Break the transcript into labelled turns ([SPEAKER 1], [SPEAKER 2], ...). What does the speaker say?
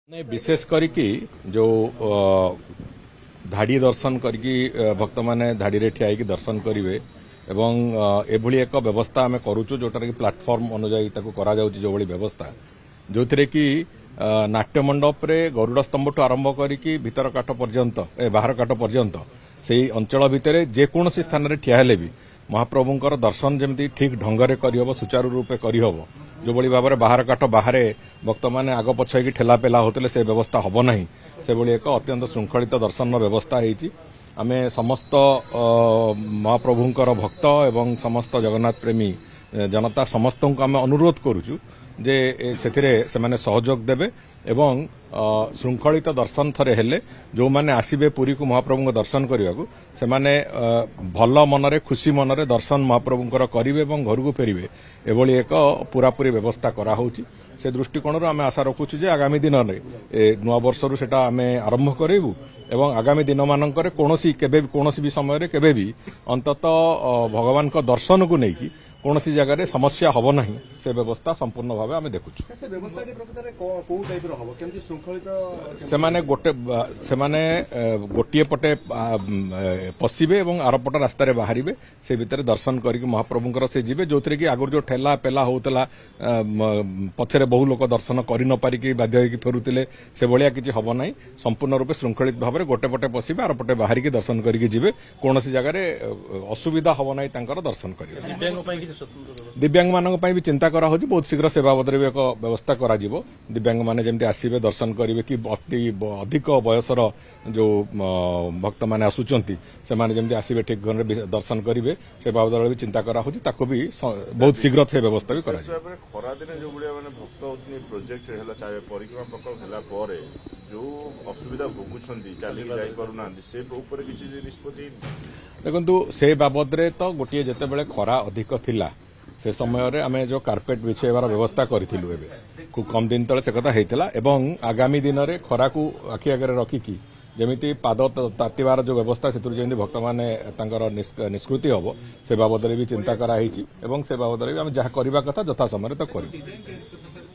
[SPEAKER 1] नहीं विशेष करिकी जो धाड़ी दर्शन करके भक्त माने धाड़ी रे ठिया दर्शन करेंगे एवं एभली एक व्यवस्था आम करुचु जोटा कि प्लाटफर्म अनुजाई करा जाउची जो भली व्यवस्था जो थे कि नाट्य मंडप रे गरुड़ स्तंभ आरंभ करिकी भीतर काठ पर्यंत बाहर काठ पर्यंत से अंचल भितर जेकोसी स्थान रे ठिया हेले भी महाप्रभुंकर दर्शन जमी ठीक ढंग से सुचारू रूपे करहब जो भली भाव में बाहर काठ बाहर भक्त मैंने आग पछ होगी ठेला पेला होते से व्यवस्था हम ना से भली एक अत्यंत श्रृंखलित दर्शन व्यवस्था होती आमे समस्त महाप्रभुंकर भक्त एवं समस्त जगन्नाथ प्रेमी जनता समस्त को आम अनुरोध करुचु जे से माने सहयोग देबे एवं श्रृंखलित दर्शन थरे हेले जो माने आसीबे पुरी को महाप्रभु दर्शन करने से माने भल मनरे खुशी मनरे दर्शन महाप्रभुंकर करिवे एवं घर को फेरिवे एभली एक पूरापूरी व्यवस्था करा होउची से दृष्टिकोण आम आशा रखुचु जे आगामी दिन में नुआ वर्षरू सेटा आम आरंभ करेबू एवं आगामी दिन मानकर कोनोसी भी समय केबे भी अंततः भगवान को दर्शन को लेकिन कौन सी जगह समस्या हम ना से व्यवस्था संपूर्ण भाव आम देखुचु गोटे पटे पशिबे और आरपट रास्तार बाहर से भितर दर्शन करके महाप्रभुंकर से जीवे जो थे कि आगुरी जो ठेला पेला होता पछरे बहु लोक दर्शन कर न पारिकी बाध्य होकर फेरुले से भाया किसी हम ना संपूर्ण रूपे श्रृंखलित भाव में गोटे पटे पशिबे आरपटे बाहर की दर्शन करके जीवे कौन सी जगह असुविधा हम ना दर्शन करेंगे दिव्यांग मानक भी चिंता करा होची बहुत शीघ्र से बाबद एक व्यवस्था करा जिवो दिव्यांग माने जेमती आसीबे दर्शन करिवे कि अधिक बयसर जो भक्त माने आसुचंती से माने जेमती आसीबे ठीक घर दर्शन करिवे से बाबद भी चिंता करा होची ताको भी बहुत शीघ्र से व्यवस्था भी करा जिवो
[SPEAKER 2] खरा दिन जो गुडिया माने भक्त होसनी प्रोजेक्ट हेला चाहे परिक्रमा प्रकल्प हेला परे जो असुविधा भोगुछंती चाली जाई करूना से ऊपर किछि निष्पत्ति
[SPEAKER 1] देखंतु से बाबद रे तो गोटिए जते बेले खरा अधिक थिला से समय रे आमे जो कार्पेट बिछेबार व्यवस्था करिथिलु एबे खूब कम दिन तले से कथा हेतिला एवं आगामी दिन रे खरा को आखि आगे रखिकी जेमिति पाद तातिबार जो व्यवस्था से जेमिति भक्त माने तांकर निष्कृति हबो से बाबद रे भी चिंता करा हिची एवं से बाबद रे भी आमे जहा करबा कथा यथा समय रे तो करी